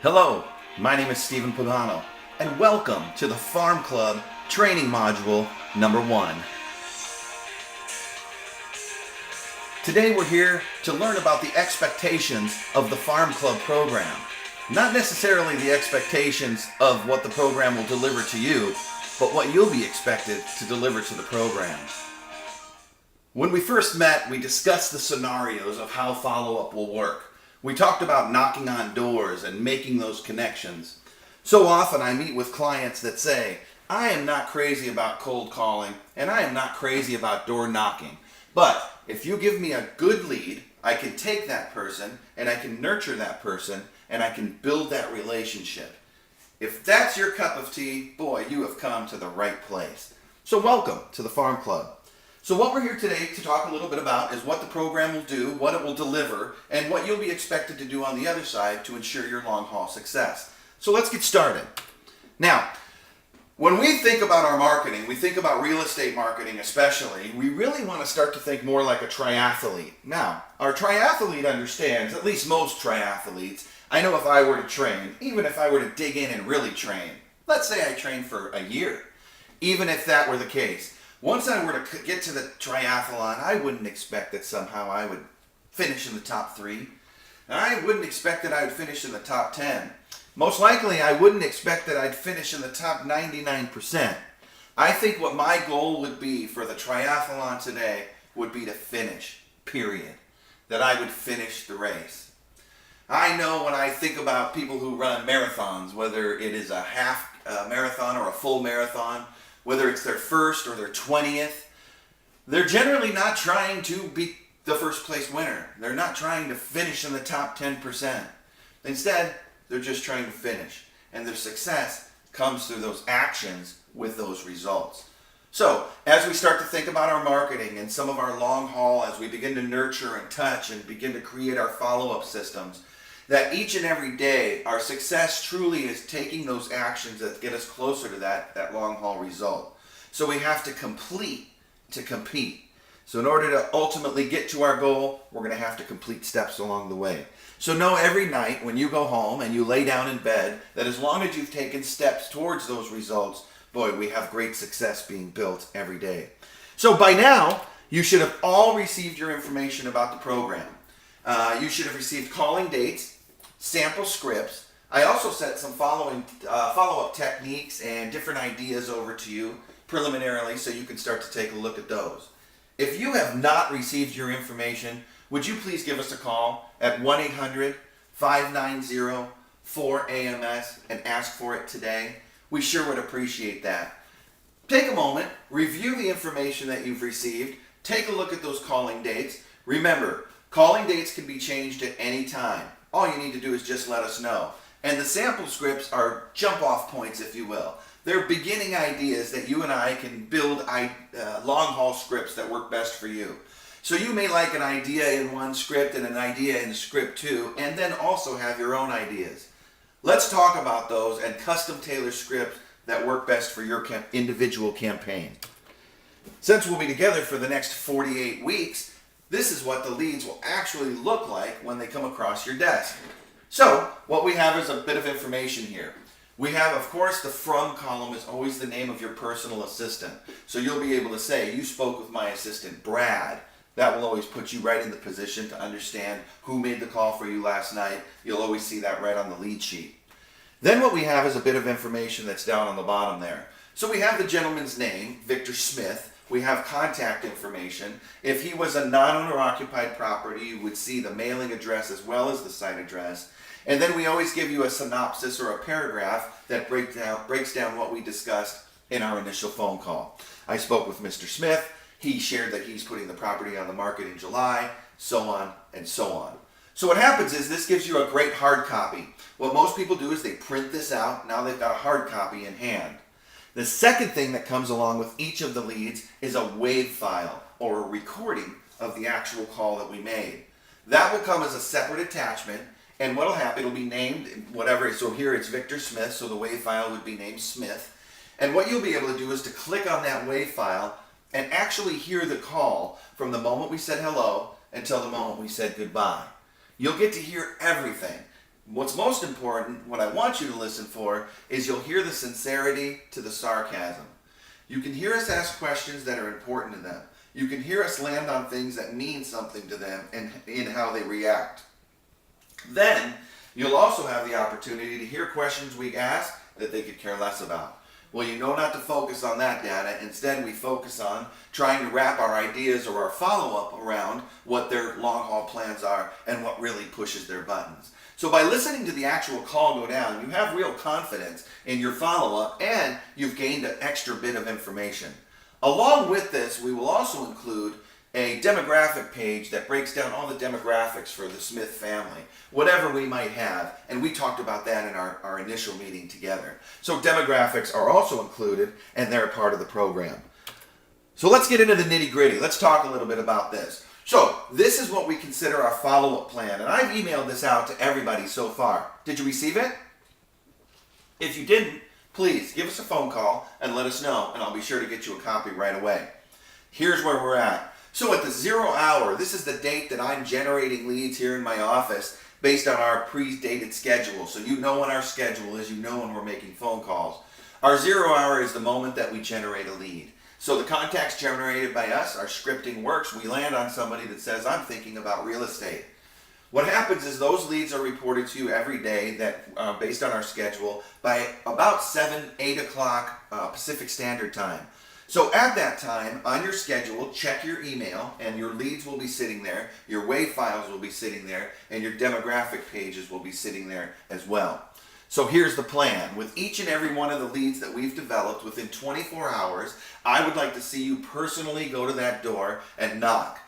Hello, my name is Stephen Pagano, and welcome to the Farm Club Training Module number 1. Today we're here to learn about the expectations of the Farm Club program. Not necessarily the expectations of what the program will deliver to you, but what you'll be expected to deliver to the program. When we first met, we discussed the scenarios of how follow-up will work. We talked about knocking on doors and making those connections. So often I meet with clients that say, I am not crazy about cold calling and I am not crazy about door knocking. But if you give me a good lead, I can take that person and I can nurture that person and I can build that relationship. If that's your cup of tea, boy, you have come to the right place. So welcome to the Farm Club. So what we're here today to talk a little bit about is what the program will do, what it will deliver, and what you'll be expected to do on the other side to ensure your long haul success. So let's get started. Now, when we think about our marketing, we think about real estate marketing especially, we really want to start to think more like a triathlete. Now, our triathlete understands, at least most triathletes, I know if I were to train, even if I were to dig in and really train, let's say I trained for a year, even if that were the case, once I were to get to the triathlon, I wouldn't expect that somehow I would finish in the top 3. I wouldn't expect that I would finish in the top 10. Most likely, I wouldn't expect that I'd finish in the top 99%. I think what my goal would be for the triathlon today would be to finish, period. That I would finish the race. I know when I think about people who run marathons, whether it is a half marathon or a full marathon, whether it's their first or their 20th, they're generally not trying to be the first place winner. They're not trying to finish in the top 10%. Instead, they're just trying to finish. And their success comes through those actions with those results. So, as we start to think about our marketing and some of our long haul, as we begin to nurture and touch and begin to create our follow-up systems, that each and every day our success truly is taking those actions that get us closer to that long haul result. So we have to complete to compete. So in order to ultimately get to our goal, we're going to have to complete steps along the way. So know every night when you go home and you lay down in bed that as long as you've taken steps towards those results, boy, we have great success being built every day. So by now, you should have all received your information about the program. You should have received calling dates, sample scripts. I also set some follow-up techniques and different ideas over to you preliminarily so you can start to take a look at those. If you have not received your information, would you please give us a call at 1-800-590-4AMS and ask for it today? We sure would appreciate that. Take a moment, review the information that you've received, take a look at those calling dates. Remember, calling dates can be changed at any time. All you need to do is just let us know. And the sample scripts are jump-off points, if you will. They're beginning ideas that you and I can build long-haul scripts that work best for you. So you may like an idea in one script and an idea in script 2, and then also have your own ideas. Let's talk about those and custom tailor scripts that work best for your individual campaign. Since we'll be together for the next 48 weeks, this is what the leads will actually look like when they come across your desk. So, what we have is a bit of information here. We have, of course, the from column is always the name of your personal assistant. So you'll be able to say, you spoke with my assistant, Brad. That will always put you right in the position to understand who made the call for you last night. You'll always see that right on the lead sheet. Then what we have is a bit of information that's down on the bottom there. So we have the gentleman's name, Victor Smith. We have contact information. If he was a non-owner occupied property, you would see the mailing address as well as the site address. And then we always give you a synopsis or a paragraph that breaks down what we discussed in our initial phone call. I spoke with Mr. Smith. He shared that he's putting the property on the market in July, so on and so on. So what happens is this gives you a great hard copy. What most people do is they print this out. Now they've got a hard copy in hand. The second thing that comes along with each of the leads is a WAV file or a recording of the actual call that we made. That will come as a separate attachment, and what will happen, it'll be named whatever. So here it's Victor Smith, so the WAV file would be named Smith. And what you'll be able to do is to click on that WAV file and actually hear the call from the moment we said hello until the moment we said goodbye. You'll get to hear everything. What's most important, what I want you to listen for, is you'll hear the sincerity to the sarcasm. You can hear us ask questions that are important to them. You can hear us land on things that mean something to them and in how they react. Then, you'll also have the opportunity to hear questions we ask that they could care less about. Well, you know not to focus on that data. Instead, we focus on trying to wrap our ideas or our follow-up around what their long-haul plans are and what really pushes their buttons. So by listening to the actual call go down, you have real confidence in your follow-up and you've gained an extra bit of information. Along with this, we will also include a demographic page that breaks down all the demographics for the Smith family, whatever we might have, and we talked about that in our initial meeting together. So demographics are also included, and they're a part of the program. So let's get into the nitty-gritty. Let's talk a little bit about this. So this is what we consider our follow-up plan, and I've emailed this out to everybody so far. Did you receive it? If you didn't, please give us a phone call and let us know, and I'll be sure to get you a copy right away. Here's where we're at. So at the 0 hour, this is the date that I'm generating leads here in my office based on our pre-dated schedule. So you know when our schedule is, you know when we're making phone calls. Our 0 hour is the moment that we generate a lead. So the contacts generated by us, our scripting works, we land on somebody that says, I'm thinking about real estate. What happens is those leads are reported to you every day that based on our schedule by about 8 o'clock Pacific Standard Time. So at that time, on your schedule, check your email and your leads will be sitting there, your WAV files will be sitting there, and your demographic pages will be sitting there as well. So here's the plan. With each and every one of the leads that we've developed within 24 hours, I would like to see you personally go to that door and knock.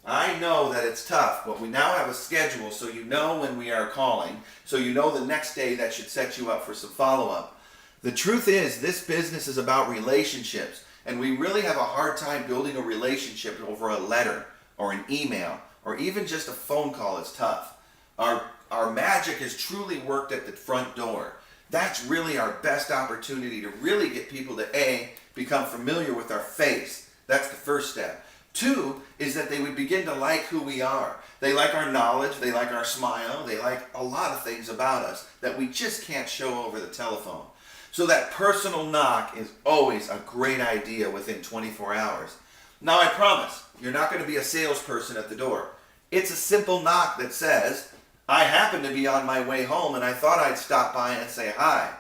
I know that it's tough, but we now have a schedule so you know when we are calling, so you know the next day that should set you up for some follow-up. The truth is, this business is about relationships. And we really have a hard time building a relationship over a letter or an email or even just a phone call is tough. Our magic has truly worked at the front door. That's really our best opportunity to really get people to A, become familiar with our face. That's the first step. 2 is that they would begin to like who we are. They like our knowledge, they like our smile, they like a lot of things about us that we just can't show over the telephone. So that personal knock is always a great idea within 24 hours. Now I promise, you're not going to be a salesperson at the door. It's a simple knock that says, I happen to be on my way home and I thought I'd stop by and say hi.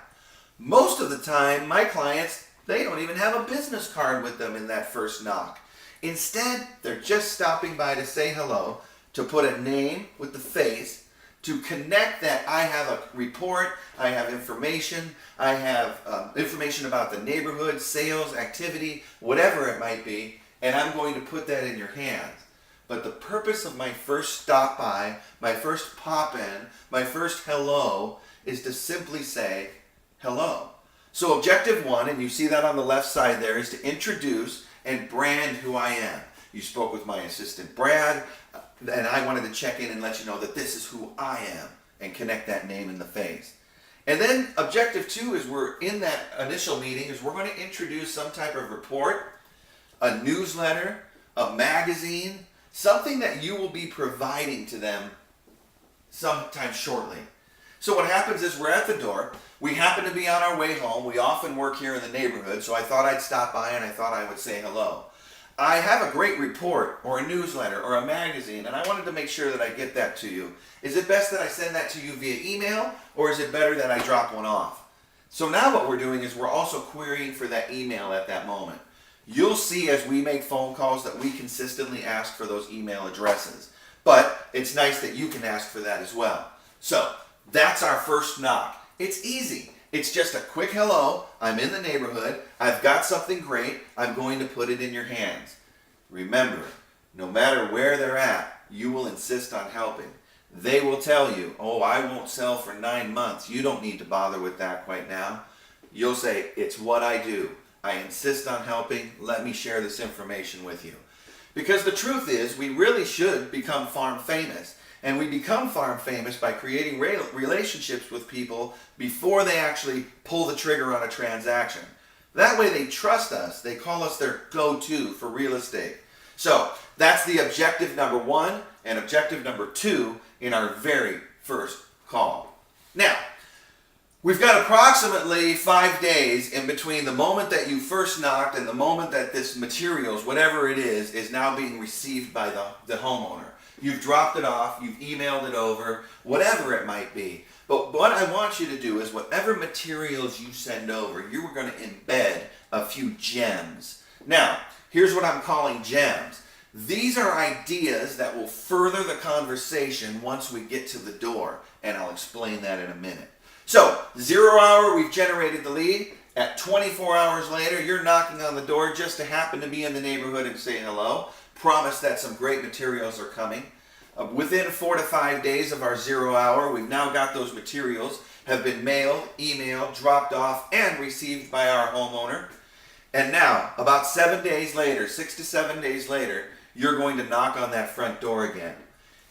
Most of the time, my clients, they don't even have a business card with them in that first knock. Instead, they're just stopping by to say hello, to put a name with the face, to connect that I have a report, I have information, I have information about the neighborhood, sales, activity, whatever it might be, and I'm going to put that in your hands. But the purpose of my first stop by, my first pop in, my first hello, is to simply say hello. So objective 1, and you see that on the left side there, is to introduce and brand who I am. You spoke with my assistant Brad, and I wanted to check in and let you know that this is who I am and connect that name in the face. And then objective 2 is we're in that initial meeting is we're going to introduce some type of report, a newsletter, a magazine, something that you will be providing to them sometime shortly. So what happens is we're at the door. We happen to be on our way home. We often work here in the neighborhood, so I thought I'd stop by and I thought I would say hello. I have a great report or a newsletter or a magazine, and I wanted to make sure that I get that to you. Is it best that I send that to you via email, or is it better that I drop one off? So now what we're doing is we're also querying for that email at that moment. You'll see as we make phone calls that we consistently ask for those email addresses. But it's nice that you can ask for that as well. So that's our first knock. It's easy. It's just a quick hello, I'm in the neighborhood, I've got something great, I'm going to put it in your hands. Remember, no matter where they're at, you will insist on helping. They will tell you, oh, I won't sell for 9 months, you don't need to bother with that quite now. You'll say, it's what I do. I insist on helping, let me share this information with you. Because the truth is, we really should become farm famous. And we become farm famous by creating relationships with people before they actually pull the trigger on a transaction. That way they trust us. They call us their go-to for real estate. So that's the objective number 1 and objective number 2 in our very first call. We've got approximately 5 days in between the moment that you first knocked and the moment that this materials, whatever it is now being received by the homeowner. You've dropped it off, you've emailed it over, whatever it might be. But what I want you to do is whatever materials you send over, you're going to embed a few gems. Now, here's what I'm calling gems. These are ideas that will further the conversation once we get to the door, and I'll explain that in a minute. So, 0 hour, we've generated the lead. At 24 hours later, you're knocking on the door just to happen to be in the neighborhood and say hello. Promise that some great materials are coming. Within 4 to 5 days of our 0 hour, we've now got those materials, have been mailed, emailed, dropped off, and received by our homeowner. And now, about 7 days later, 6 to 7 days later, you're going to knock on that front door again.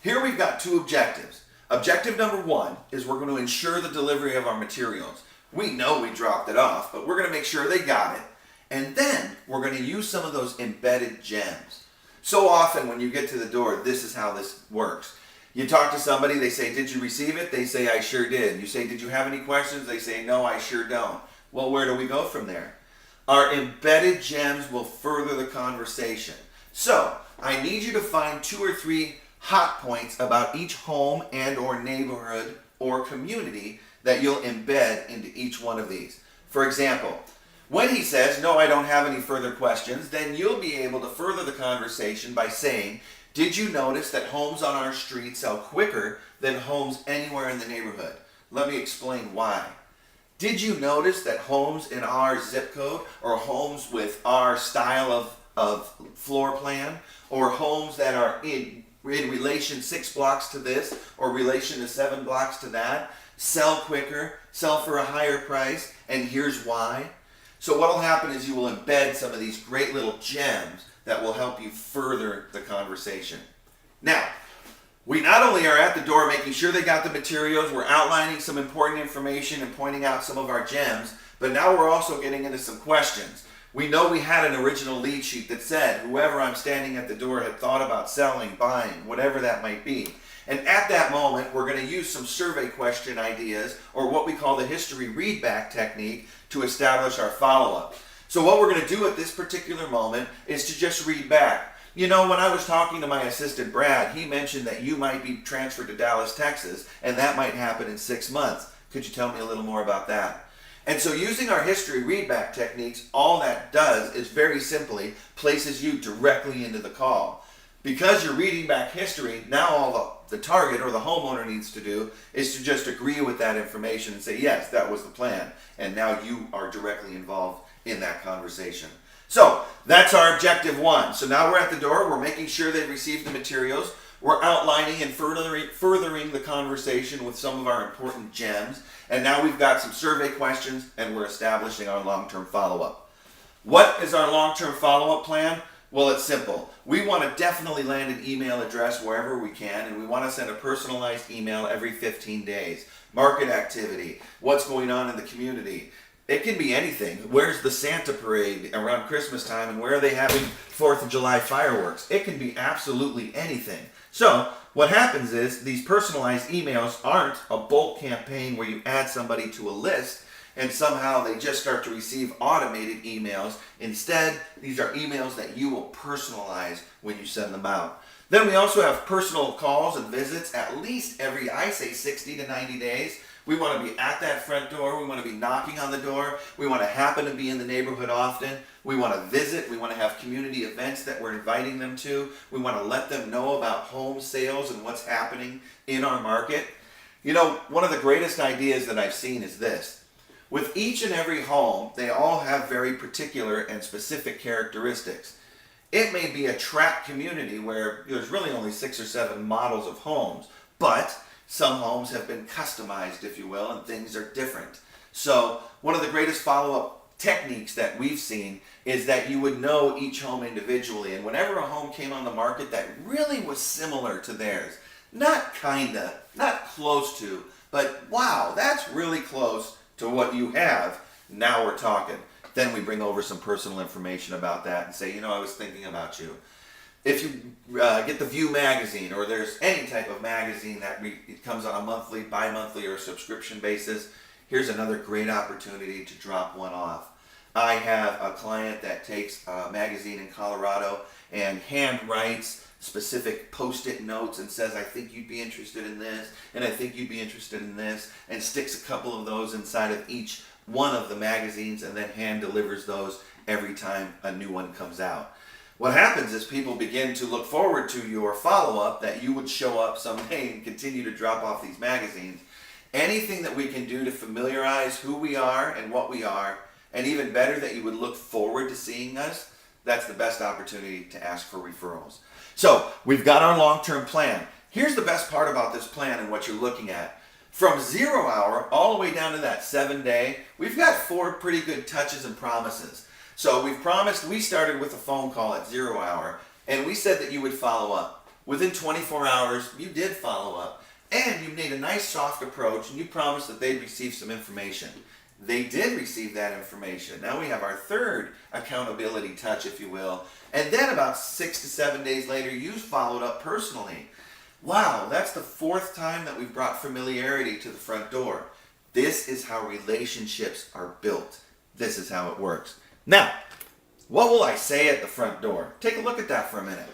Here we've got two objectives. Objective number one is we're going to ensure the delivery of our materials. We know we dropped it off, but we're going to make sure they got it. And then we're going to use some of those embedded gems. So often when you get to the door, this is how this works. You talk to somebody, they say, "Did you receive it?" They say, "I sure did." You say, "Did you have any questions?" They say, "No, I sure don't." Well, where do we go from there? Our embedded gems will further the conversation. So, I need you to find 2 or 3 hot points about each home and or neighborhood or community that you'll embed into each one of these. For example, when he says, "No, I don't have any further questions," then you'll be able to further the conversation by saying, "Did you notice that homes on our street sell quicker than homes anywhere in the neighborhood? Let me explain why. Did you notice that homes in our zip code or homes with our style of floor plan or homes that are in relation 6 blocks to this or relation to 7 blocks to that sell quicker, sell for a higher price, and here's why?" So what will happen is you will embed some of these great little gems that will help you further the conversation. Now, we not only are at the door making sure they got the materials, we're outlining some important information and pointing out some of our gems, but now we're also getting into some questions. We know we had an original lead sheet that said whoever I'm standing at the door had thought about selling, buying, whatever that might be. And at that moment, we're going to use some survey question ideas, or what we call the history readback technique, to establish our follow-up. So what we're going to do at this particular moment is to just read back. You know, when I was talking to my assistant Brad, he mentioned that you might be transferred to Dallas, Texas, and that might happen in 6 months. Could you tell me a little more about that? And so using our history readback techniques, all that does is very simply places you directly into the call. Because you're reading back history, now all the target or the homeowner needs to do is to just agree with that information and say, "Yes, that was the plan." And now you are directly involved in that conversation. So that's our objective one. So now we're at the door, we're making sure they receive the materials, we're outlining and furthering the conversation with some of our important gems, and now we've got some survey questions and we're establishing our long-term follow-up. What is our long-term follow-up plan? Well, it's simple. We want to definitely land an email address wherever we can, and we want to send a personalized email every 15 days. Market activity, what's going on in the community. It can be anything. Where's the Santa parade around Christmas time, and where are they having 4th of July fireworks? It can be absolutely anything. So what happens is these personalized emails aren't a bulk campaign where you add somebody to a list and somehow they just start to receive automated emails. Instead, these are emails that you will personalize when you send them out. Then we also have personal calls and visits at least every, I say, 60 to 90 days. We want to be at that front door. We want to be knocking on the door. We want to happen to be in the neighborhood often. We want to visit. We want to have community events that we're inviting them to. We want to let them know about home sales and what's happening in our market. You know, one of the greatest ideas that I've seen is this. With each and every home, they all have very particular and specific characteristics. It may be a tract community where there's really only 6 or 7 models of homes, but some homes have been customized, if you will, and things are different. So one of the greatest follow-up techniques that we've seen is that you would know each home individually, and whenever a home came on the market that really was similar to theirs, not kinda, not close to, but wow, that's really close to what you have, now we're talking. Then we bring over some personal information about that and say, you know, I was thinking about you. If you get the View magazine, or there's any type of magazine that it comes on a monthly, bi-monthly, or a subscription basis, Here's another great opportunity to drop one off. I have a client that takes a magazine in Colorado and hand writes specific post-it notes and says, I think you'd be interested in this, and I think you'd be interested in this, and sticks a couple of those inside of each one of the magazines and then hand delivers those every time a new one comes out. What happens is people begin to look forward to your follow-up, that you would show up someday and continue to drop off these magazines. Anything that we can do to familiarize who we are and what we are, and even better, that you would look forward to seeing us, that's the best opportunity to ask for referrals. So we've got our long-term plan. Here's the best part about this plan and what you're looking at. From 0 hour all the way down to that 7-day, we've got 4 pretty good touches and promises. So we've promised, we started with a phone call at 0 hour, and we said that you would follow up. Within 24 hours, you did follow up, and you made a nice soft approach, and you promised that they'd receive some information. They did receive that information. Now we have our third accountability touch, if you will. And then about 6 to 7 days later, you followed up personally. Wow, that's the 4th time that we've brought familiarity to the front door. This is how relationships are built. This is how it works. Now, what will I say at the front door? Take a look at that for a minute.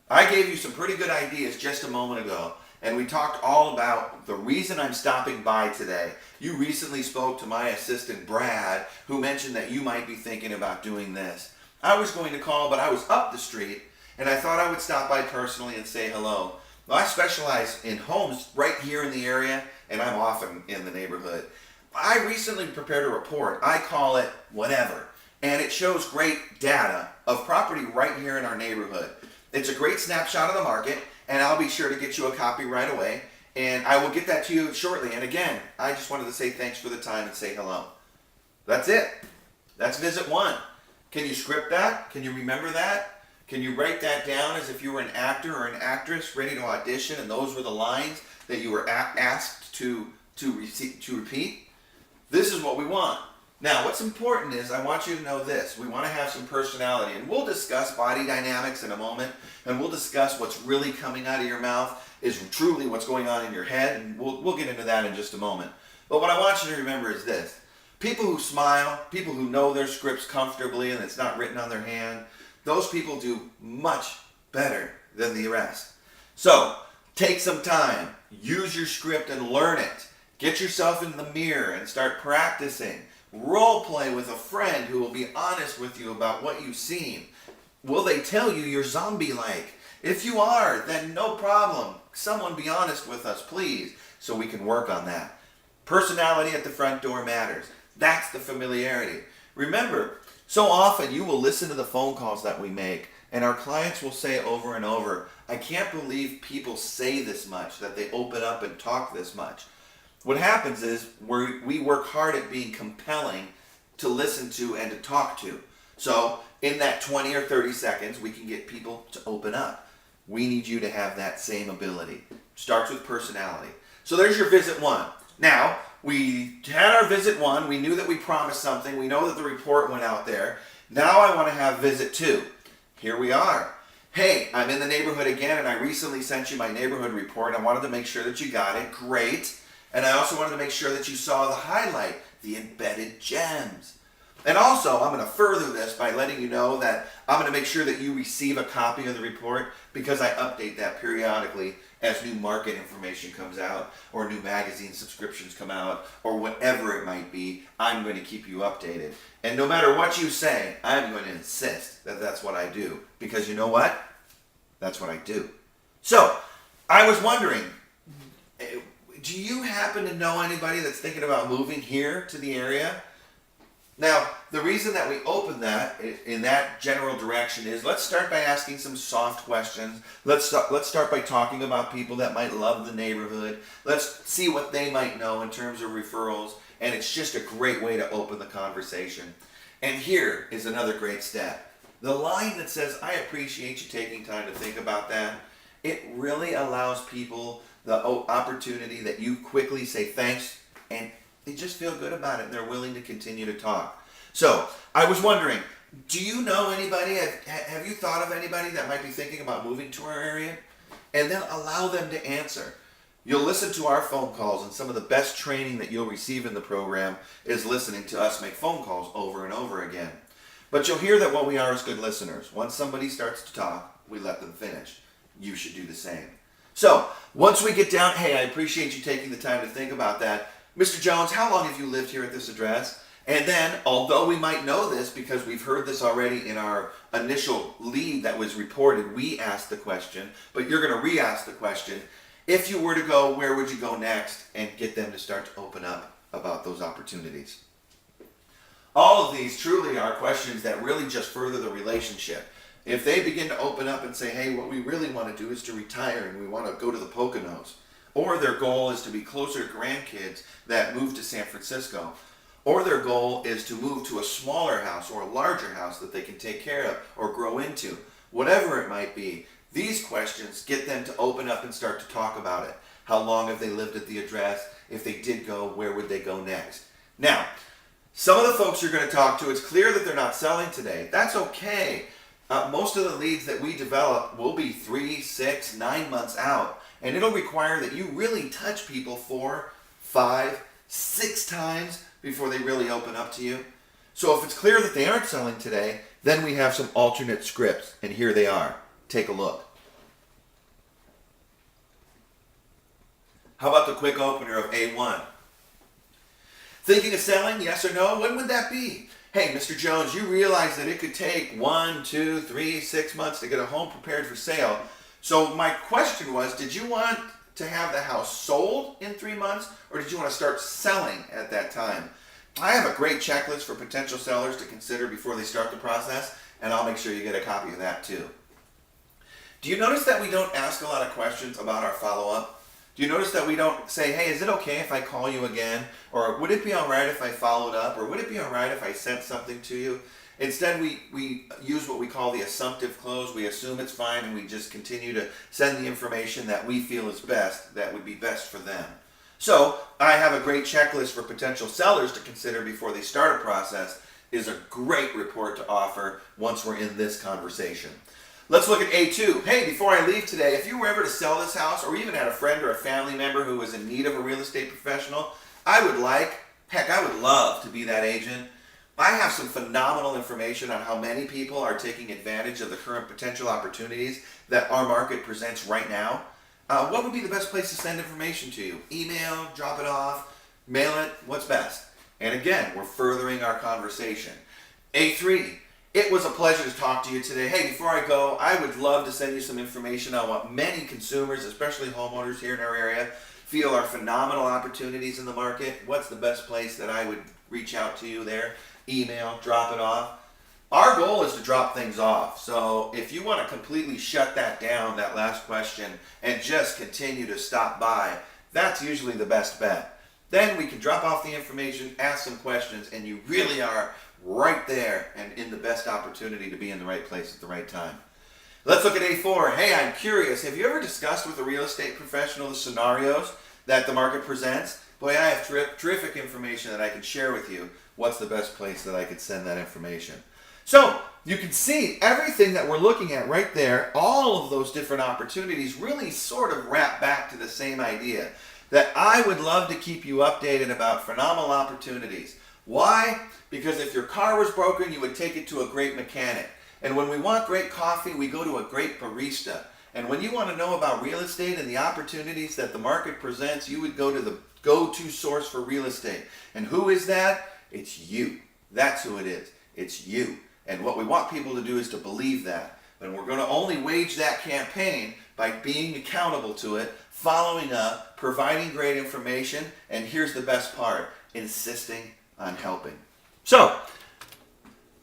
I gave you some pretty good ideas just a moment ago. And we talked all about the reason I'm stopping by today. You recently spoke to my assistant, Brad, who mentioned that you might be thinking about doing this. I was going to call, but I was up the street, and I thought I would stop by personally and say hello. Well, I specialize in homes right here in the area, and I'm often in the neighborhood. I recently prepared a report. I call it whatever, and it shows great data of property right here in our neighborhood. It's a great snapshot of the market, and I'll be sure to get you a copy right away, and I will get that to you shortly. And again, I just wanted to say thanks for the time and say hello. That's it. That's visit 1. Can you script that? Can you remember that? Can you write that down as if you were an actor or an actress ready to audition, and those were the lines that you were asked to repeat? This is what we want. Now, what's important is I want you to know this. We want to have some personality, and we'll discuss body dynamics in a moment, and we'll discuss what's really coming out of your mouth is truly what's going on in your head, and we'll get into that in just a moment. But what I want you to remember is this. People who smile, people who know their scripts comfortably and it's not written on their hand, those people do much better than the rest. So, take some time, use your script and learn it. Get yourself in the mirror and start practicing. Role play with a friend who will be honest with you about what you've seen. Will they tell you you're zombie-like? If you are, then no problem. Someone be honest with us, please, so we can work on that. Personality at the front door matters. That's the familiarity. Remember, so often you will listen to the phone calls that we make, and our clients will say over and over, I can't believe people say this much, that they open up and talk this much. What happens is we work hard at being compelling to listen to and to talk to. So in that 20 or 30 seconds, we can get people to open up. We need you to have that same ability. Starts with personality. So there's your visit 1. Now, we had our visit 1. We knew that we promised something. We know that the report went out there. Now I want to have visit 2. Here we are. Hey, I'm in the neighborhood again, and I recently sent you my neighborhood report. I wanted to make sure that you got it. Great. And I also wanted to make sure that you saw the highlight, the embedded gems. And also, I'm going to further this by letting you know that I'm going to make sure that you receive a copy of the report, because I update that periodically as new market information comes out, or new magazine subscriptions come out, or whatever it might be. I'm going to keep you updated. And no matter what you say, I'm going to insist that that's what I do. Because you know what? That's what I do. So, I was wondering, do you happen to know anybody that's thinking about moving here to the area? Now, the reason that we open that in that general direction is, let's start by asking some soft questions. Let's start by talking about people that might love the neighborhood. Let's see what they might know in terms of referrals. And it's just a great way to open the conversation. And here is another great step. The line that says, I appreciate you taking time to think about that. It really allows people the opportunity that you quickly say thanks, and they just feel good about it, and they're willing to continue to talk. So, I was wondering, do you know anybody, have you thought of anybody that might be thinking about moving to our area? And then allow them to answer. You'll listen to our phone calls, and some of the best training that you'll receive in the program is listening to us make phone calls over and over again. But you'll hear that what we are is good listeners. Once somebody starts to talk, we let them finish. You should do the same. So, once we get down, hey, I appreciate you taking the time to think about that. Mr. Jones, how long have you lived here at this address? And then, although we might know this because we've heard this already in our initial lead that was reported, we asked the question, but you're going to re-ask the question. If you were to go, where would you go next? And get them to start to open up about those opportunities. All of these truly are questions that really just further the relationship. If they begin to open up and say, hey, what we really want to do is to retire and we want to go to the Poconos, or their goal is to be closer to grandkids that move to San Francisco, or their goal is to move to a smaller house or a larger house that they can take care of or grow into, whatever it might be, these questions get them to open up and start to talk about it. How long have they lived at the address? If they did go, where would they go next? Now, some of the folks you're going to talk to, it's clear that they're not selling today. That's okay. Most of the leads that we develop will be 3, 6, 9 months out. And it'll require that you really touch people 4, 5, 6 times before they really open up to you. So if it's clear that they aren't selling today, then we have some alternate scripts. And here they are. Take a look. How about the quick opener of A1? Thinking of selling, yes or no? When would that be? Hey, Mr. Jones, you realize that it could take 1, 2, 3, 6 months to get a home prepared for sale. So my question was, did you want to have the house sold in 3 months, or did you want to start selling at that time? I have a great checklist for potential sellers to consider before they start the process, and I'll make sure you get a copy of that too. Do you notice that we don't ask a lot of questions about our follow-up? Do you notice that we don't say, hey, is it okay if I call you again? Or would it be all right if I followed up? Or would it be all right if I sent something to you? Instead, we use what we call the assumptive close. We assume it's fine, and we just continue to send the information that we feel is best, that would be best for them. So I have a great checklist for potential sellers to consider before they start a process. Is a great report to offer once we're in this conversation. Let's look at A2. Hey, before I leave today, if you were ever to sell this house or even had a friend or a family member who was in need of a real estate professional, I would love to be that agent. I have some phenomenal information on how many people are taking advantage of the current potential opportunities that our market presents right now. What would be the best place to send information to you? Email, drop it off, mail it, what's best? And again, we're furthering our conversation. A3. It was a pleasure to talk to you today. Hey, before I go, I would love to send you some information on what many consumers, especially homeowners here in our area, feel are phenomenal opportunities in the market. What's the best place that I would reach out to you there? Email, drop it off. Our goal is to drop things off. So if you want to completely shut that down, that last question, and just continue to stop by, that's usually the best bet. Then we can drop off the information, ask some questions, and you really are right there and in the best opportunity to be in the right place at the right time. Let's look at A4. Hey, I'm curious, have you ever discussed with a real estate professional the scenarios that the market presents? Boy, I have terrific information that I can share with you. What's the best place that I could send that information? So you can see everything that we're looking at right there, all of those different opportunities really sort of wrap back to the same idea that I would love to keep you updated about phenomenal opportunities. Why? Because if your car was broken, you would take it to a great mechanic. And when we want great coffee, we go to a great barista. And when you want to know about real estate and the opportunities that the market presents, you would go to the go-to source for real estate. And who is that? It's you. That's who it is. It's you. And what we want people to do is to believe that. And we're going to only wage that campaign by being accountable to it, following up, providing great information, and here's the best part, insisting on helping. So,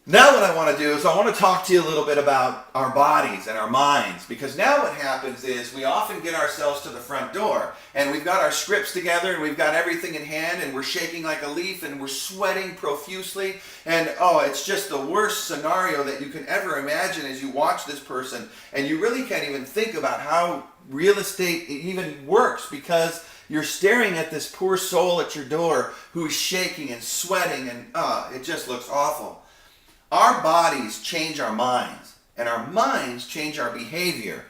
now what I want to do is I want to talk to you a little bit about our bodies and our minds, because now what happens is we often get ourselves to the front door and we've got our scripts together and we've got everything in hand and we're shaking like a leaf and we're sweating profusely and it's just the worst scenario that you can ever imagine as you watch this person, and you really can't even think about how real estate even works because you're staring at this poor soul at your door who's shaking and sweating and it just looks awful. Our bodies change our minds, and our minds change our behavior,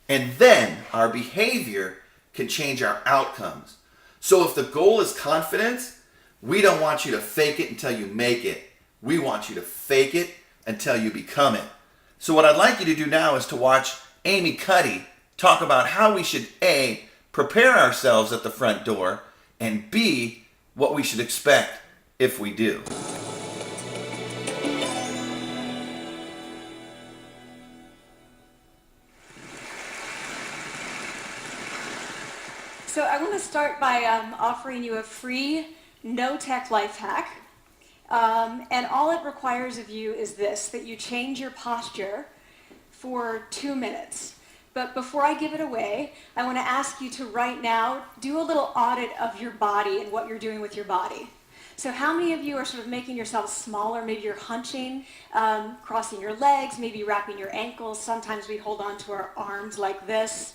and then our behavior can change our outcomes. So if the goal is confidence, we don't want you to fake it until you make it. We want you to fake it until you become it. So what I'd like you to do now is to watch Amy Cuddy talk about how we should A, prepare ourselves at the front door, and B, what we should expect if we do. So I want to start by offering you a free, no-tech life hack. And all it requires of you is this, that you change your posture for 2 minutes. But before I give it away, I want to ask you to right now do a little audit of your body and what you're doing with your body. So how many of you are sort of making yourselves smaller? Maybe you're hunching, crossing your legs, maybe wrapping your ankles. Sometimes we hold on to our arms like this.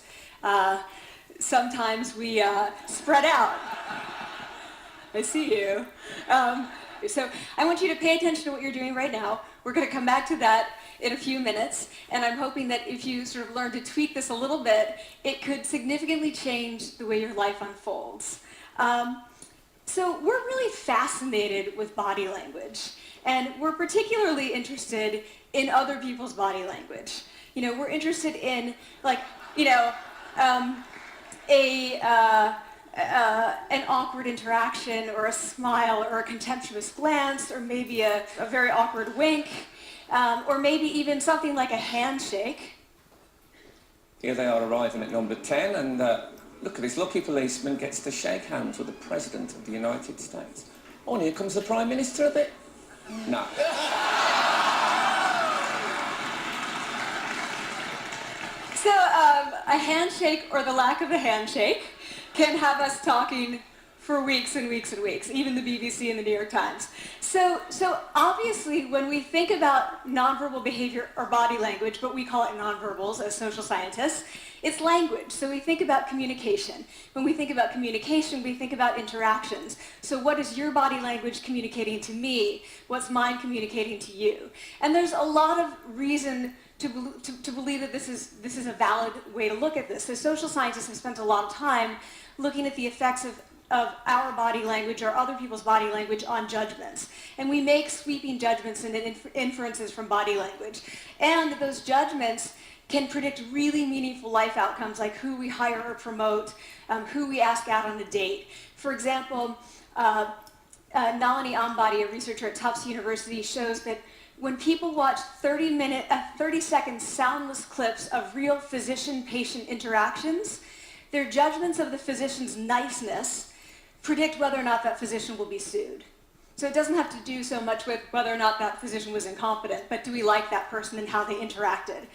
Sometimes we spread out. I see you. So I want you to pay attention to what you're doing right now. We're going to come back to that in a few minutes, and I'm hoping that if you sort of learn to tweak this a little bit, it could significantly change the way your life unfolds. So we're really fascinated with body language, and we're particularly interested in other people's body language. You know, we're interested in, like, you know, an awkward interaction or a smile or a contemptuous glance or maybe a very awkward wink or maybe even something like a handshake. Here they are arriving at number 10 and look at this lucky policeman gets to shake hands with the President of the United States. Oh, and here comes the Prime Minister a bit. No. So a handshake or the lack of a handshake can have us talking for weeks and weeks and weeks, even the BBC and the New York Times. So obviously when we think about nonverbal behavior or body language, but we call it nonverbals as social scientists, it's language. So we think about communication. When we think about communication, we think about interactions. So what is your body language communicating to me? What's mine communicating to you? And there's a lot of reason to believe that this is a valid way to look at this. So social scientists have spent a lot of time looking at the effects of our body language or other people's body language on judgments. And we make sweeping judgments and inferences from body language. And those judgments can predict really meaningful life outcomes like who we hire or promote, who we ask out on a date. For example, Nalini Ambady, a researcher at Tufts University, shows that when people watch 30-second soundless clips of real physician-patient interactions, their judgments of the physician's niceness predict whether or not that physician will be sued. So it doesn't have to do so much with whether or not that physician was incompetent, but do we like that person and how they interacted?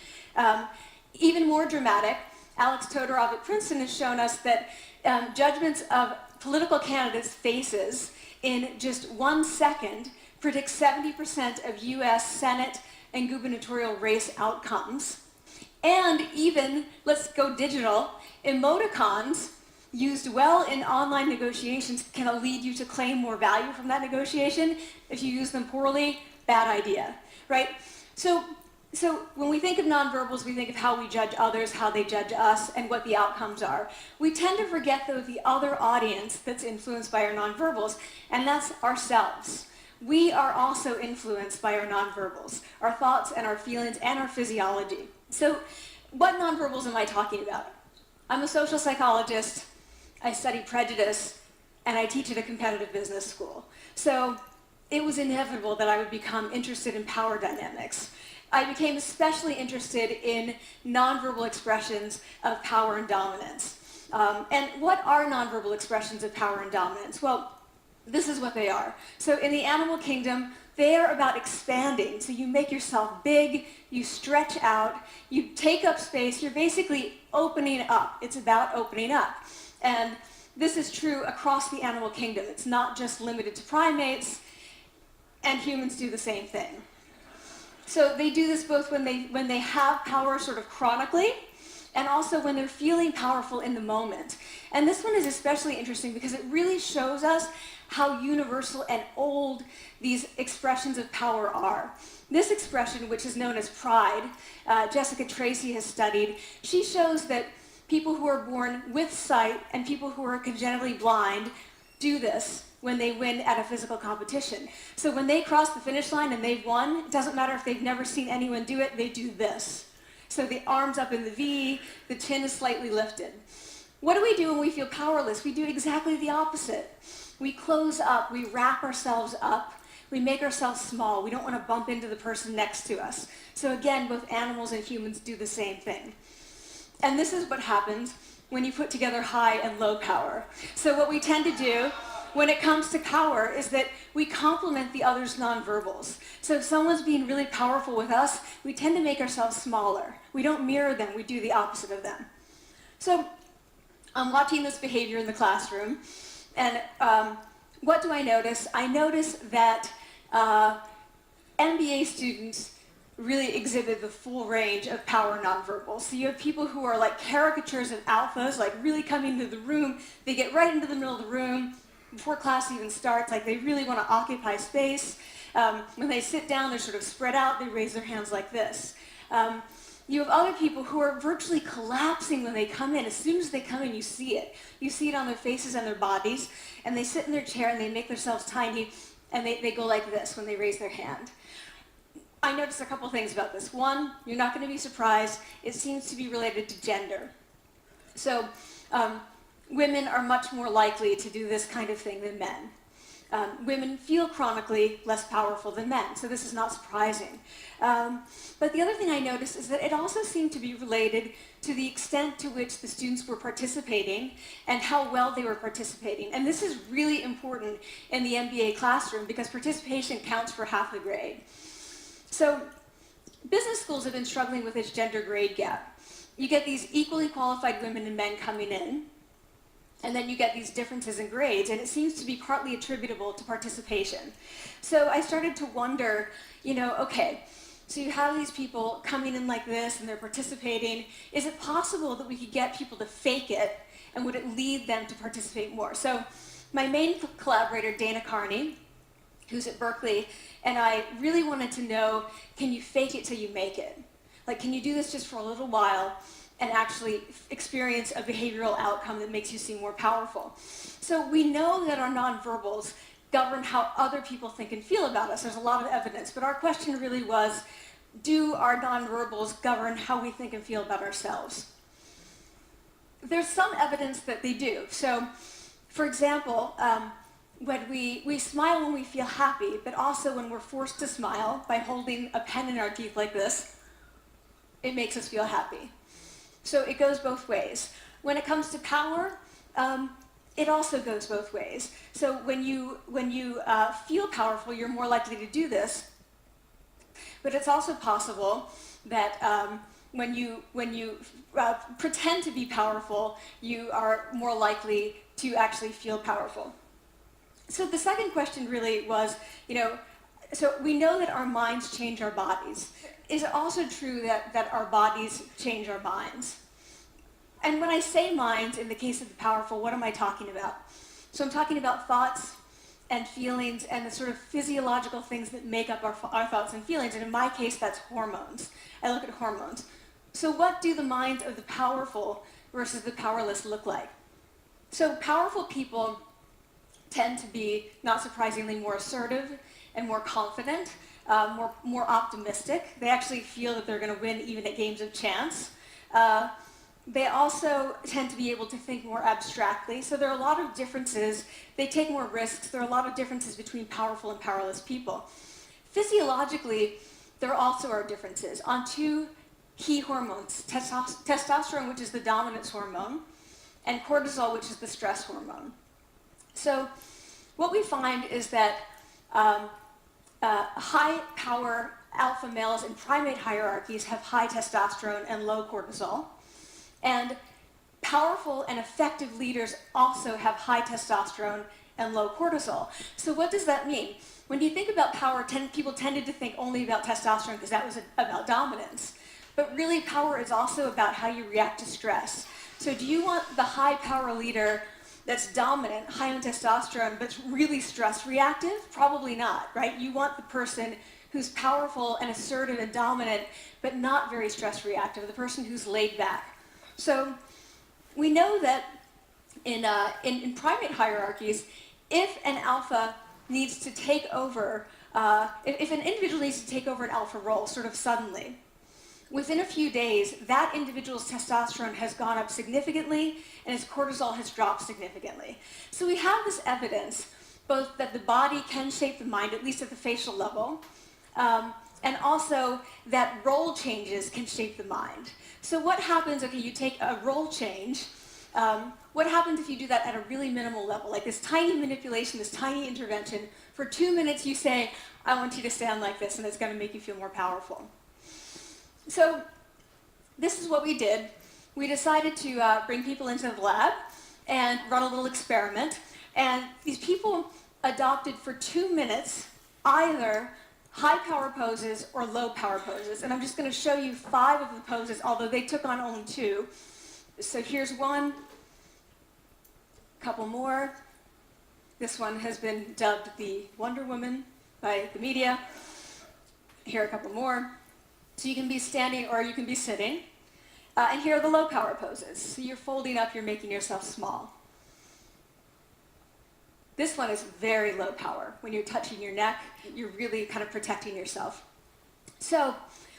Even more dramatic, Alex Todorov at Princeton has shown us that judgments of political candidates' faces in just 1 second predict 70% of US Senate and gubernatorial race outcomes. And even, let's go digital, emoticons used well in online negotiations can lead you to claim more value from that negotiation. If you use them poorly, bad idea, right? So when we think of nonverbals, we think of how we judge others, how they judge us, and what the outcomes are. We tend to forget, though, the other audience that's influenced by our nonverbals, and that's ourselves. We are also influenced by our nonverbals, our thoughts and our feelings and our physiology. So what nonverbals am I talking about? I'm a social psychologist, I study prejudice, and I teach at a competitive business school. So it was inevitable that I would become interested in power dynamics. I became especially interested in nonverbal expressions of power and dominance. And what are nonverbal expressions of power and dominance? Well, this is what they are. So in the animal kingdom, they are about expanding. So you make yourself big, you stretch out, you take up space, you're basically opening up. It's about opening up. And this is true across the animal kingdom. It's not just limited to primates, and humans do the same thing. So they do this both when they have power sort of chronically, and also when they're feeling powerful in the moment. And this one is especially interesting because it really shows us how universal and old these expressions of power are. This expression, which is known as pride, Jessica Tracy has studied, she shows that people who are born with sight and people who are congenitally blind do this when they win at a physical competition. So when they cross the finish line and they've won, it doesn't matter if they've never seen anyone do it, they do this. So the arms up in the V, the chin is slightly lifted. What do we do when we feel powerless? We do exactly the opposite. We close up, we wrap ourselves up, we make ourselves small. We don't want to bump into the person next to us. So again, both animals and humans do the same thing. And this is what happens when you put together high and low power. So what we tend to do when it comes to power is that we complement the other's nonverbals. So if someone's being really powerful with us, we tend to make ourselves smaller. We don't mirror them, we do the opposite of them. So I'm watching this behavior in the classroom, and what do I notice? I notice that MBA students really exhibit the full range of power nonverbals. So you have people who are like caricatures of alphas, like really coming into the room. They get right into the middle of the room before class even starts, like they really want to occupy space. When they sit down, they're sort of spread out, they raise their hands like this. You have other people who are virtually collapsing when they come in. As soon as they come in, you see it. You see it on their faces and their bodies, and they sit in their chair and they make themselves tiny, and they go like this when they raise their hand. I noticed a couple things about this. One, you're not going to be surprised, it seems to be related to gender. So women are much more likely to do this kind of thing than men. Women feel chronically less powerful than men, so this is not surprising. But the other thing I noticed is that it also seemed to be related to the extent to which the students were participating and how well they were participating. And this is really important in the MBA classroom because participation counts for half the grade. So business schools have been struggling with this gender grade gap. You get these equally qualified women and men coming in, and then you get these differences in grades, and it seems to be partly attributable to participation. So I started to wonder, okay, so you have these people coming in like this, and they're participating. Is it possible that we could get people to fake it, and would it lead them to participate more? So my main collaborator, Dana Carney, who's at Berkeley, and I really wanted to know, can you fake it till you make it? Like, can you do this just for a little while and actually experience a behavioral outcome that makes you seem more powerful? So we know that our nonverbals govern how other people think and feel about us. There's a lot of evidence, but our question really was, do our nonverbals govern how we think and feel about ourselves? There's some evidence that they do. So, for example, when we smile when we feel happy, but also when we're forced to smile by holding a pen in our teeth like this, it makes us feel happy. So it goes both ways. When it comes to power, it also goes both ways. So when you feel powerful, you're more likely to do this. But it's also possible that when you pretend to be powerful, you are more likely to actually feel powerful. So the second question really was, so we know that our minds change our bodies. Is it also true that our bodies change our minds? And when I say minds, in the case of the powerful, what am I talking about? So I'm talking about thoughts and feelings and the sort of physiological things that make up our thoughts and feelings. And in my case, that's hormones. I look at hormones. So what do the minds of the powerful versus the powerless look like? So powerful people tend to be, not surprisingly, more assertive and more confident, more optimistic. They actually feel that they're going to win even at games of chance. They also tend to be able to think more abstractly. So there are a lot of differences. They take more risks. There are a lot of differences between powerful and powerless people. Physiologically, there also are differences on two key hormones, testosterone, which is the dominance hormone, and cortisol, which is the stress hormone. So what we find is that high-power alpha males in primate hierarchies have high testosterone and low cortisol. And powerful and effective leaders also have high testosterone and low cortisol. So what does that mean? When you think about power, people tended to think only about testosterone because that was about dominance. But really, power is also about how you react to stress. So do you want the high-power leader that's dominant, high on testosterone, but really stress reactive? Probably not, right? You want the person who's powerful and assertive and dominant, but not very stress reactive, the person who's laid back. So we know that in primate hierarchies, if an alpha needs to take over, if an individual needs to take over an alpha role sort of suddenly, within a few days, that individual's testosterone has gone up significantly and his cortisol has dropped significantly. So we have this evidence, both that the body can shape the mind, at least at the facial level, and also that role changes can shape the mind. So what happens, okay, you take a role change, what happens if you do that at a really minimal level, like this tiny manipulation, this tiny intervention? For 2 minutes you say, I want you to stand like this, and it's going to make you feel more powerful. So this is what we did. We decided to bring people into the lab and run a little experiment. And these people adopted for 2 minutes either high power poses or low power poses. And I'm just going to show you 5 of the poses, although they took on only 2. So here's one, a couple more. This one has been dubbed the Wonder Woman by the media. Here are a couple more. So you can be standing or you can be sitting. And here are the low power poses. So you're folding up, you're making yourself small. This one is very low power. When you're touching your neck, you're really kind of protecting yourself. So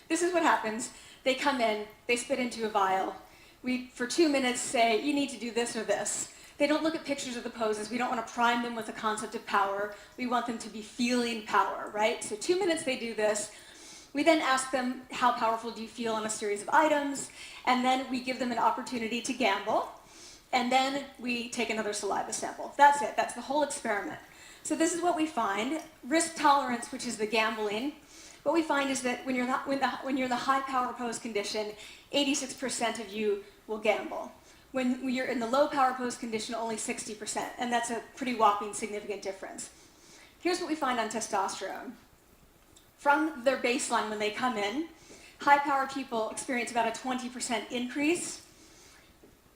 this is what happens. They come in, they spit into a vial. We, for 2 minutes, say, you need to do this or this. They don't look at pictures of the poses. We don't want to prime them with the concept of power. We want them to be feeling power, right? So 2 minutes they do this. We then ask them, how powerful do you feel on a series of items? And then we give them an opportunity to gamble. And then we take another saliva sample. That's it. That's the whole experiment. So this is what we find. Risk tolerance, which is the gambling. What we find is that when you're in the high power pose condition, 86% of you will gamble. When you're in the low power pose condition, only 60%. And that's a pretty whopping significant difference. Here's what we find on testosterone. From their baseline when they come in, high power people experience about a 20% increase,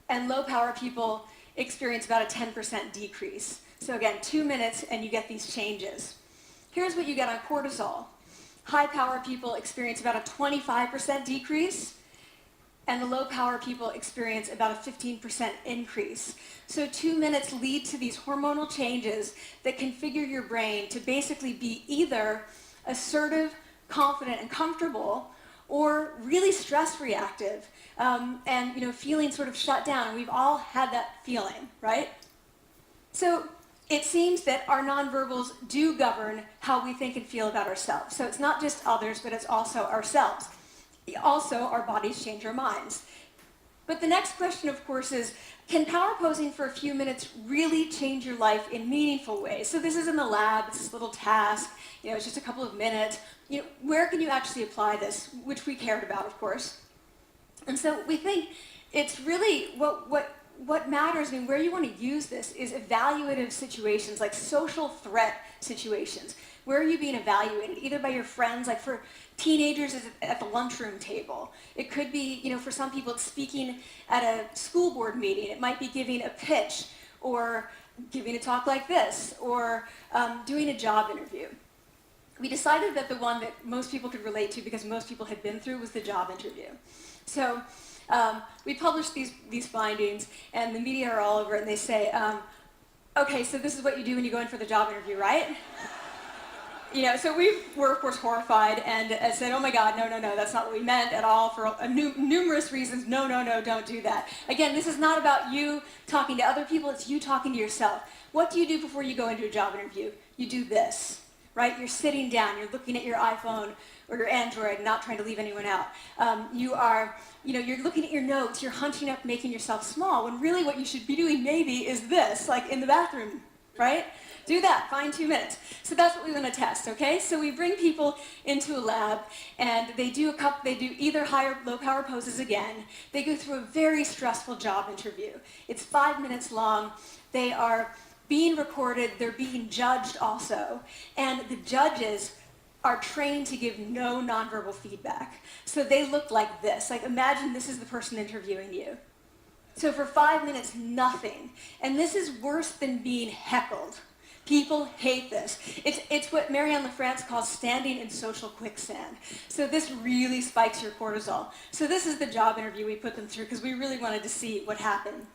and low power people experience about a 10% decrease. So again, 2 minutes and you get these changes. Here's what you get on cortisol. High power people experience about a 25% decrease, and the low power people experience about a 15% increase. So 2 minutes lead to these hormonal changes that configure your brain to basically be either assertive, confident, and comfortable, or really stress reactive, and feeling sort of shut down. And we've all had that feeling, right? So it seems that our nonverbals do govern how we think and feel about ourselves. So it's not just others, but it's also ourselves. Also, our bodies change our minds. But the next question, of course, is, can power posing for a few minutes really change your life in meaningful ways? So this is in the lab, it's this little task, it's just a couple of minutes. Where can you actually apply this, which we cared about, of course. And so we think it's really what matters, where you want to use this is evaluative situations, like social threat situations. Where are you being evaluated? Either by your friends, like for teenagers at the lunchroom table. It could be, for some people it's speaking at a school board meeting. It might be giving a pitch or giving a talk like this or doing a job interview. We decided that the one that most people could relate to, because most people had been through, was the job interview. So we published these findings, and the media are all over it, and they say, okay, so this is what you do when you go in for the job interview, right? So we were, of course, horrified and said, oh my God, no, that's not what we meant at all for numerous reasons. No, don't do that. Again, this is not about you talking to other people, it's you talking to yourself. What do you do before you go into a job interview? You do this, right? You're sitting down, you're looking at your iPhone or your Android, not trying to leave anyone out. You're looking at your notes, you're hunching up, making yourself small, when really what you should be doing maybe is this, like in the bathroom, right? Do that, find 2 minutes. So that's what we want to test, okay? So we bring people into a lab, and they do either high or low power poses again. They go through a very stressful job interview. It's 5 minutes long. They are being recorded. They're being judged also. And the judges are trained to give no nonverbal feedback. So they look like this. Like, imagine this is the person interviewing you. So for 5 minutes, nothing. And this is worse than being heckled. People hate this. It's what Marianne LaFrance calls standing in social quicksand. So this really spikes your cortisol. So this is the job interview we put them through because we really wanted to see what happened.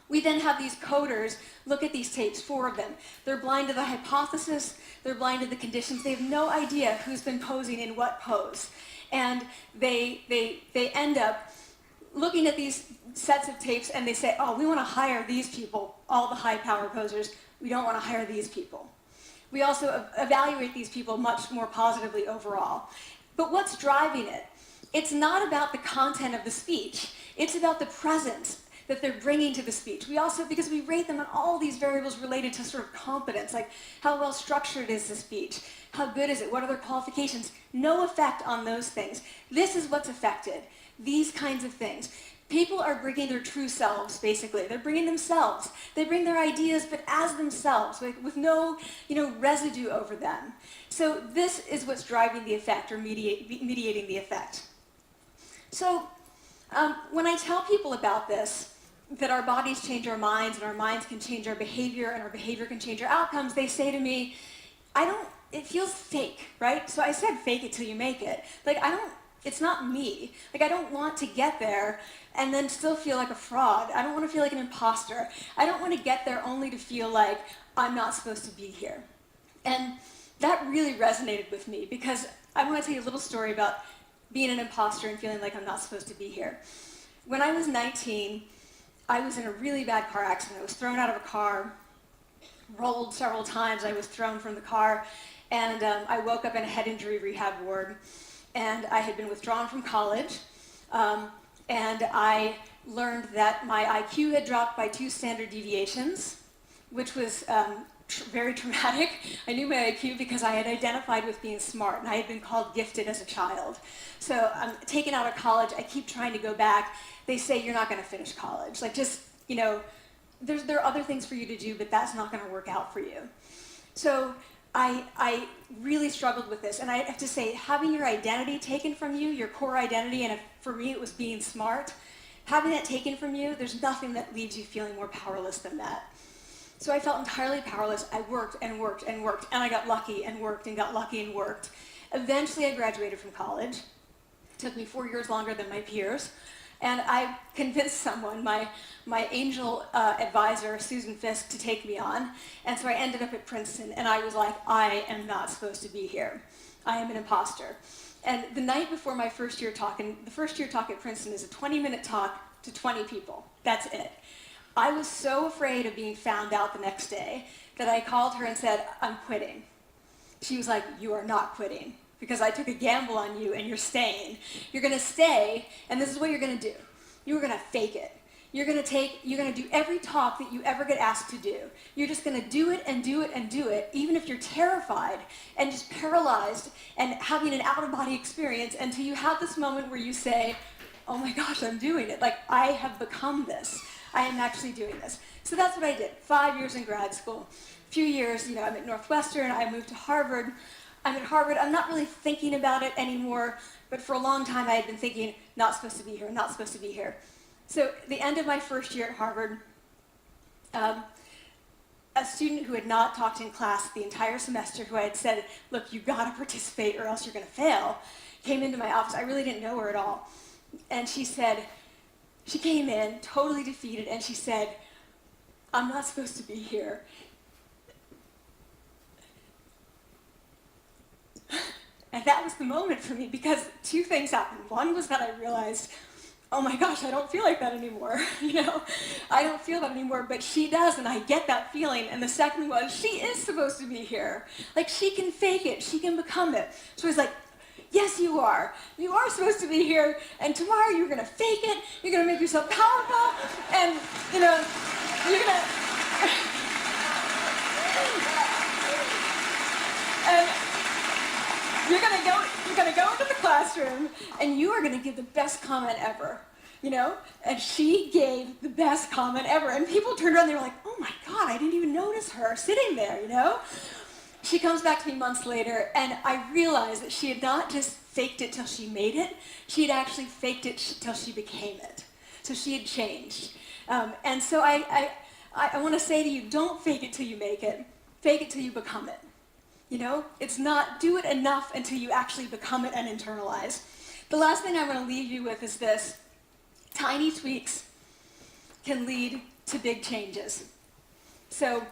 We then have these coders look at these tapes, 4 of them. They're blind to the hypothesis, they're blind to the conditions, they have no idea who's been posing in what pose. And they end up looking at these sets of tapes and they say, oh, we want to hire these people, all the high power posers. We don't want to hire these people. We also evaluate these people much more positively overall. But what's driving it? It's not about the content of the speech. It's about the presence that they're bringing to the speech. We also, because we rate them on all these variables related to sort of competence, like how well structured is the speech? How good is it? What are their qualifications? No effect on those things. This is what's affected. These kinds of things. People are bringing their true selves, basically. They're bringing themselves. They bring their ideas, but as themselves, with no, residue over them. So this is what's driving the effect, or mediating the effect. So when I tell people about this, that our bodies change our minds, and our minds can change our behavior, and our behavior can change our outcomes, they say to me, it feels fake, right? So I said fake it till you make it. It's not me. I don't want to get there and then still feel like a fraud. I don't want to feel like an imposter. I don't want to get there only to feel like I'm not supposed to be here. And that really resonated with me because I want to tell you a little story about being an imposter and feeling like I'm not supposed to be here. When I was 19, I was in a really bad car accident. I was thrown out of a car, rolled several times. I was thrown from the car, and I woke up in a head injury rehab ward. And I had been withdrawn from college, and I learned that my IQ had dropped by 2 standard deviations, which was very traumatic. I knew my IQ because I had identified with being smart, and I had been called gifted as a child. So I'm taken out of college. I keep trying to go back. They say, you're not going to finish college. There are other things for you to do, but that's not going to work out for you. So I really struggled with this, and I have to say, having your identity taken from you, your core identity, and for me it was being smart, having that taken from you, there's nothing that leaves you feeling more powerless than that. So I felt entirely powerless. I worked and worked and worked, and I got lucky and worked and got lucky and worked. Eventually I graduated from college. It took me 4 years longer than my peers. And I convinced someone, my angel advisor, Susan Fisk, to take me on. And so I ended up at Princeton, and I was like, I am not supposed to be here. I am an imposter. And the night before my first year talk, and the first year talk at Princeton is a 20-minute talk to 20 people. That's it. I was so afraid of being found out the next day that I called her and said, I'm quitting. She was like, you are not quitting, because I took a gamble on you and you're staying. You're going to stay, and this is what you're going to do. You're going to fake it. You're going to do every talk that you ever get asked to do. You're just going to do it and do it and do it, even if you're terrified and just paralyzed and having an out-of-body experience, until you have this moment where you say, oh my gosh, I'm doing it. I have become this. I am actually doing this. So that's what I did. 5 years in grad school. A few years, I'm at Northwestern. I moved to Harvard. I'm at Harvard. I'm not really thinking about it anymore, but for a long time I had been thinking, not supposed to be here, not supposed to be here. So the end of my first year at Harvard, a student who had not talked in class the entire semester, who I had said, look, you've got to participate or else you're going to fail, came into my office. I really didn't know her at all. And she came in totally defeated, and she said, I'm not supposed to be here. And that was the moment for me, because 2 things happened. One was that I realized, oh my gosh, I don't feel like that anymore. I don't feel that anymore, but she does, and I get that feeling. And the second was, she is supposed to be here. She can fake it, she can become it. So I was like, yes, you are. You are supposed to be here, and tomorrow you're going to fake it, you're going to make yourself powerful, and, you're going to... and you're going to go into the classroom, and you are going to give the best comment ever, And she gave the best comment ever. And people turned around, they were like, oh my God, I didn't even notice her sitting there, She comes back to me months later, and I realized that she had not just faked it till she made it, she had actually faked it till she became it. So she had changed. And so I want to say to you, don't fake it till you make it. fake it till you become it. You know, it's not do it enough until you actually become it and internalize. The last thing I want to leave you with is this. Tiny tweaks can lead to big changes. So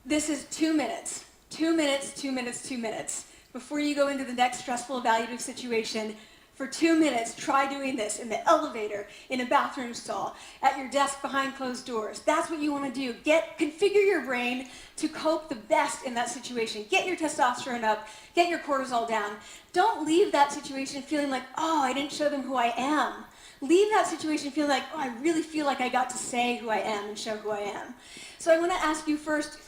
this is 2 minutes. 2 minutes, 2 minutes, 2 minutes. Before you go into the next stressful evaluative situation, for 2 minutes, try doing this in the elevator, in a bathroom stall, at your desk behind closed doors. That's what you want to do. Configure your brain to cope the best in that situation. Get your testosterone up, get your cortisol down. Don't leave that situation feeling like, oh, I didn't show them who I am. Leave that situation feeling like, oh, I really feel like I got to say who I am and show who I am. So I want to ask you first,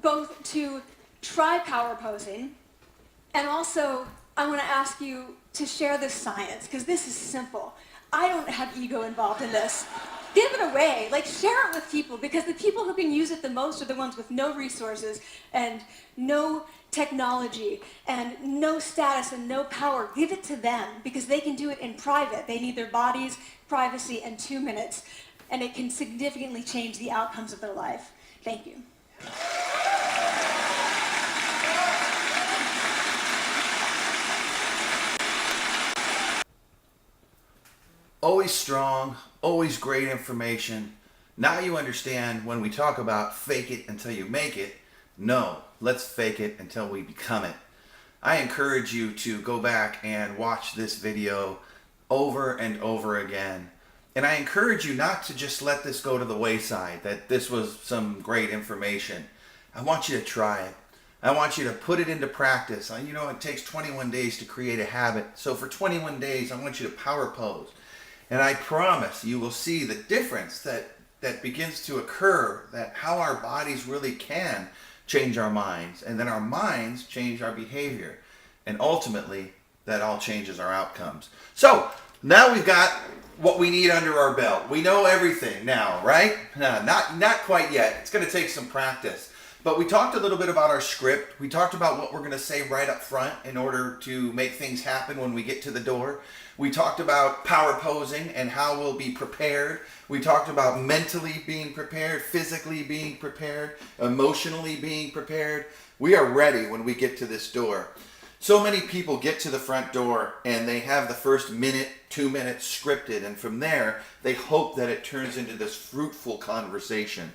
both to try power posing, and also I want to ask you to share this science, because this is simple. I don't have ego involved in this. Give it away, share it with people, because the people who can use it the most are the ones with no resources and no technology and no status and no power. Give it to them, because they can do it in private. They need their bodies, privacy, and 2 minutes, and it can significantly change the outcomes of their life. Thank you. Always strong, always great information. Now you understand when we talk about fake it until you make it. No, let's fake it until we become it. I encourage you to go back and watch this video over and over again. And I encourage you not to just let this go to the wayside, that this was some great information. I want you to try it. I want you to put it into practice. It takes 21 days to create a habit. So for 21 days, I want you to power pose. And I promise you will see the difference that begins to occur, that how our bodies really can change our minds, and then our minds change our behavior. And ultimately, that all changes our outcomes. So now we've got what we need under our belt. We know everything now, right? Not quite yet. It's going to take some practice. But we talked a little bit about our script. We talked about what we're going to say right up front in order to make things happen when we get to the door. We talked about power posing and how we'll be prepared. We talked about mentally being prepared, physically being prepared, emotionally being prepared. We are ready when we get to this door. So many people get to the front door and they have the first minute, 2 minutes scripted, and from there they hope that it turns into this fruitful conversation.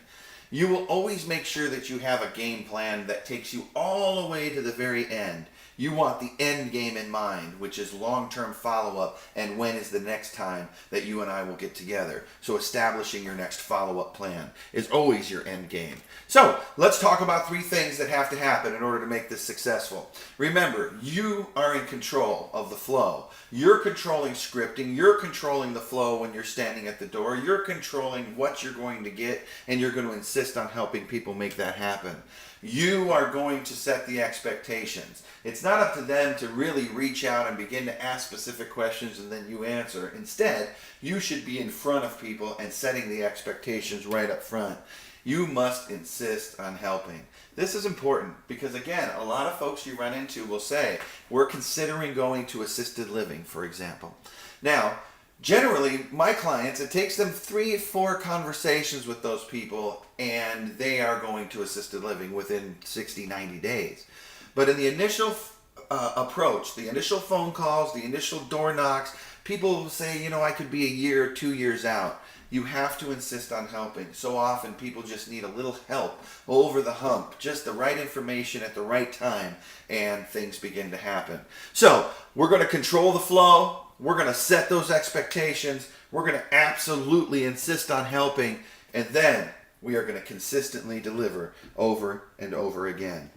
You will always make sure that you have a game plan that takes you all the way to the very end. You want the end game in mind, which is long-term follow-up, and when is the next time that you and I will get together. So establishing your next follow-up plan is always your end game. So let's talk about 3 things that have to happen in order to make this successful. Remember, you are in control of the flow. You're controlling scripting. You're controlling the flow when you're standing at the door. You're controlling what you're going to get, and you're going to insist on helping people make that happen. You are going to set the expectations. It's not up to them to really reach out and begin to ask specific questions and then you answer. Instead, you should be in front of people and setting the expectations right up front. You must insist on helping. This is important because, again, a lot of folks you run into will say, we're considering going to assisted living, for example. Now, generally, my clients, it takes them 3 or 4 conversations with those people and they are going to assisted living within 60, 90 days. But in the initial approach, the initial phone calls, the initial door knocks, people say, I could be a year, 2 years out. You have to insist on helping. So often people just need a little help over the hump, just the right information at the right time, and things begin to happen. So we're going to control the flow. We're going to set those expectations. We're going to absolutely insist on helping. And then we are going to consistently deliver over and over again.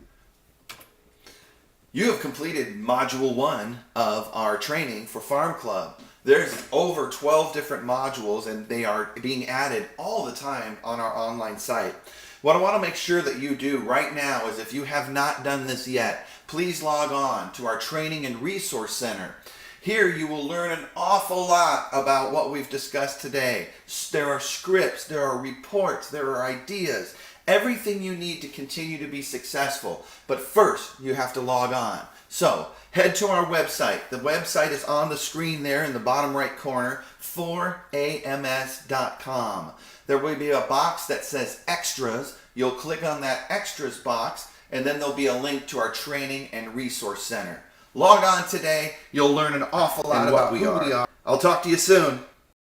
You have completed Module 1 of our training for Farm Club. There's over 12 different modules and they are being added all the time on our online site. What I want to make sure that you do right now is, if you have not done this yet, please log on to our Training and Resource Center. Here you will learn an awful lot about what we've discussed today. There are scripts, there are reports, there are ideas, everything you need to continue to be successful. But first, you have to log on. So, head to our website. The website is on the screen there in the bottom right corner, 4ams.com. there will be a box that says Extras. You'll click on that Extras box, and then there'll be a link to our training and resource center. Log on today. You'll learn an awful lot about who we are. I'll talk to you soon.